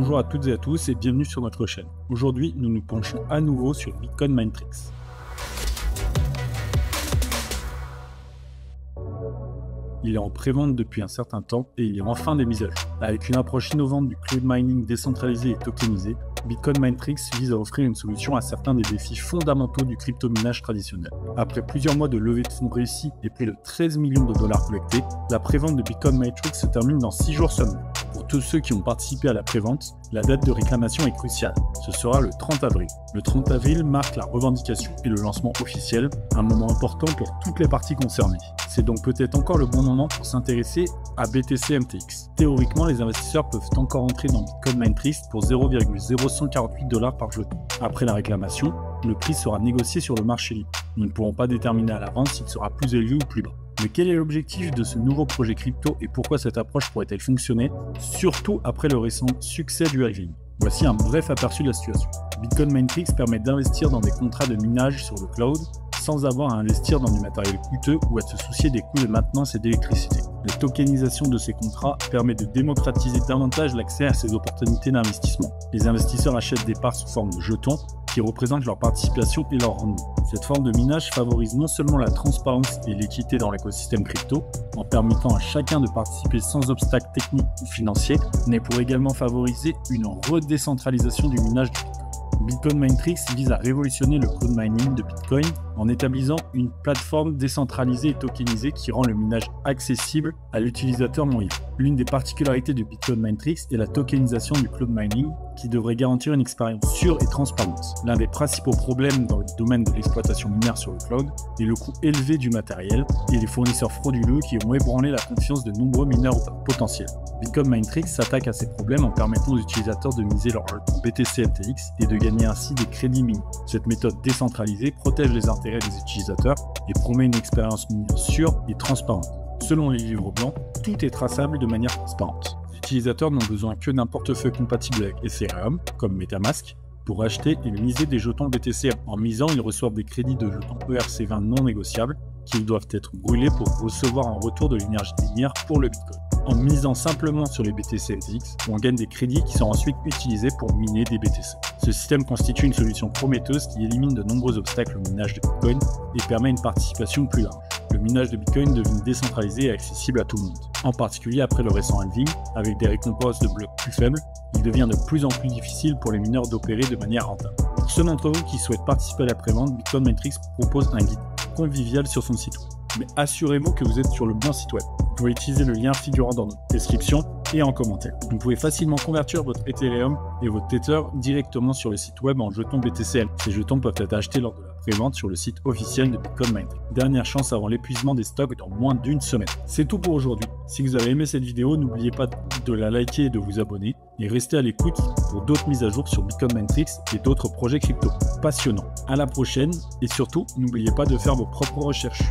Bonjour à toutes et à tous et bienvenue sur notre chaîne. Aujourd'hui, nous nous penchons à nouveau sur Bitcoin Minetrix. Il est en pré-vente depuis un certain temps et il est enfin des mises à jour. Avec une approche innovante du cloud mining décentralisé et tokenisé, Bitcoin Minetrix vise à offrir une solution à certains des défis fondamentaux du crypto-minage traditionnel. Après plusieurs mois de levée de fonds réussis et près de 13 millions de dollars collectés, la pré-vente de Bitcoin Minetrix se termine dans 6 jours seulement. Pour tous ceux qui ont participé à la pré-vente, la date de réclamation est cruciale. Ce sera le 30 avril. Le 30 avril marque la revendication et le lancement officiel, un moment important pour toutes les parties concernées. C'est donc peut-être encore le bon moment pour s'intéresser à BTC MTX. Théoriquement, les investisseurs peuvent encore entrer dans Bitcoin Minetrix pour 0,0148 $ par jeton. Après la réclamation, le prix sera négocié sur le marché libre. Nous ne pourrons pas déterminer à l'avance s'il sera plus élevé ou plus bas. Mais quel est l'objectif de ce nouveau projet crypto et pourquoi cette approche pourrait-elle fonctionner, surtout après le récent succès du halving? Voici un bref aperçu de la situation. Bitcoin Minetrix permet d'investir dans des contrats de minage sur le cloud sans avoir à investir dans du matériel coûteux ou à se soucier des coûts de maintenance et d'électricité. La tokenisation de ces contrats permet de démocratiser davantage l'accès à ces opportunités d'investissement. Les investisseurs achètent des parts sous forme de jetons qui représentent leur participation et leur rendement. Cette forme de minage favorise non seulement la transparence et l'équité dans l'écosystème crypto, en permettant à chacun de participer sans obstacle technique ou financier, mais pour également favoriser une redécentralisation du minage du Bitcoin. Bitcoin Minetrix vise à révolutionner le cloud mining de Bitcoin en établissant une plateforme décentralisée et tokenisée qui rend le minage accessible à l'utilisateur moyen. L'une des particularités de Bitcoin Minetrix est la tokenisation du cloud mining qui devrait garantir une expérience sûre et transparente. L'un des principaux problèmes dans le domaine de l'exploitation minière sur le cloud est le coût élevé du matériel et les fournisseurs frauduleux qui ont ébranlé la confiance de nombreux mineurs potentiels. Bitcoin Minetrix s'attaque à ces problèmes en permettant aux utilisateurs de miser leur jeton BTC MTX et de gagner ainsi des crédits miniers. Cette méthode décentralisée protège les intérêts des utilisateurs et promet une expérience minière sûre et transparente. Selon les livres blancs, tout est traçable de manière transparente. Les utilisateurs n'ont besoin que d'un portefeuille compatible avec Ethereum, comme MetaMask, pour acheter et miser des jetons BTC. En misant, ils reçoivent des crédits de jetons ERC20 non négociables qu'ils doivent être brûlés pour recevoir en retour de l'énergie minière pour le Bitcoin. En misant simplement sur les BTC MTX, on gagne des crédits qui sont ensuite utilisés pour miner des BTC. Ce système constitue une solution prometteuse qui élimine de nombreux obstacles au minage de Bitcoin et permet une participation plus large. Le minage de Bitcoin devient décentralisé et accessible à tout le monde. En particulier après le récent halving, avec des récompenses de blocs plus faibles, il devient de plus en plus difficile pour les mineurs d'opérer de manière rentable. Pour ceux d'entre vous qui souhaitent participer à la prévente, Bitcoin Minetrix propose un guide convivial sur son site web. Mais assurez-vous que vous êtes sur le bon site web. Vous pouvez utiliser le lien figurant dans notre description et en commentaire. Vous pouvez facilement convertir votre Ethereum et votre Tether directement sur le site web en jetons BTC. Ces jetons peuvent être achetés lors de la prévente sur le site officiel de Bitcoin Minetrix. Dernière chance avant l'épuisement des stocks dans moins d'une semaine. C'est tout pour aujourd'hui. Si vous avez aimé cette vidéo, n'oubliez pas de la liker et de vous abonner. Et restez à l'écoute pour d'autres mises à jour sur Bitcoin Minetrix et d'autres projets crypto passionnants. À la prochaine et surtout, n'oubliez pas de faire vos propres recherches.